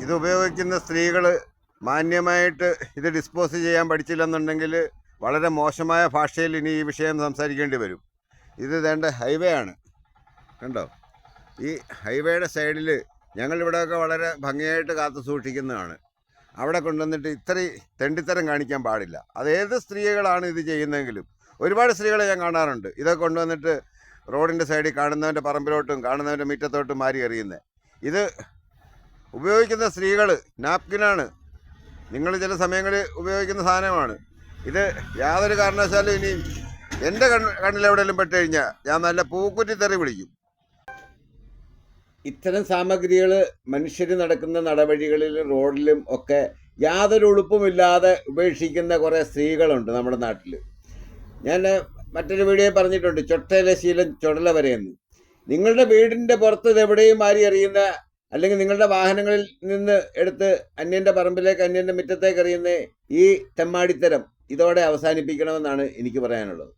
ഇത് ഉപയോഗിക്കുന്ന സ്ത്രീകൾ മാന്യമായിട്ട് ഇത് ഡിസ്പോസ് ചെയ്യാൻ പഠിച്ചില്ലെന്നുണ്ടെങ്കിൽ വളരെ മോശമായ ഭാഷയിൽ ഇനി ഈ വിഷയം സംസാരിക്കേണ്ടി വരും. ഇത് വേണ്ട ഹൈവേ ആണ്, കണ്ടോ? ഈ ഹൈവേയുടെ സൈഡിൽ ഞങ്ങളിവിടെയൊക്കെ വളരെ ഭംഗിയായിട്ട് കാത്തു സൂക്ഷിക്കുന്നതാണ്. അവിടെ കൊണ്ടുവന്നിട്ട് ഇത്രയും തെണ്ടിത്തരം കാണിക്കാൻ പാടില്ല. അതേത് സ്ത്രീകളാണ് ഇത് ചെയ്യുന്നതെങ്കിലും, ഒരുപാട് സ്ത്രീകളെ ഞാൻ കാണാറുണ്ട് ഇതൊക്കെ കൊണ്ടുവന്നിട്ട് റോഡിൻ്റെ സൈഡിൽ കാണുന്നവൻ്റെ പറമ്പിലോട്ടും കാണുന്നവൻ്റെ മുറ്റത്തോട്ടും മാരി എറിയുന്നത്. ഇത് ഉപയോഗിക്കുന്ന സ്ത്രീകൾ നാപ്കിനാണ്, നിങ്ങൾ ചില സമയങ്ങളിൽ ഉപയോഗിക്കുന്ന സാധനമാണ് ഇത്. യാതൊരു കാരണവശാലും ഇനി എൻ്റെ കണ്ണിലെവിടെയെങ്കിലും പെട്ട് കഴിഞ്ഞാൽ ഞാൻ നല്ല പൂക്കുറ്റി തെറി വിളിക്കും. ഇത്തരം സാമഗ്രികൾ മനുഷ്യർ നടക്കുന്ന നടവഴികളിലും റോഡിലും ഒക്കെ യാതൊരു ഉളുപ്പുമില്ലാതെ ഉപേക്ഷിക്കുന്ന കുറേ സ്ത്രീകളുണ്ട് നമ്മുടെ നാട്ടിൽ. ഞാൻ മറ്റൊരു വീഡിയോ പറഞ്ഞിട്ടുണ്ട്, ചൊട്ടയിലെ ശീലം ചുടല വരെയെന്ന്. നിങ്ങളുടെ വീടിൻ്റെ പുറത്ത് ഇതെവിടെയും മാറി എറിയുന്ന, അല്ലെങ്കിൽ നിങ്ങളുടെ വാഹനങ്ങളിൽ നിന്ന് എടുത്ത് അന്യൻ്റെ പറമ്പിലേക്ക് അന്യൻ്റെ മുറ്റത്തേക്ക് എറിയുന്ന ഈ തെമ്മാടിത്തരം ഇതോടെ അവസാനിപ്പിക്കണമെന്നാണ് എനിക്ക് പറയാനുള്ളത്.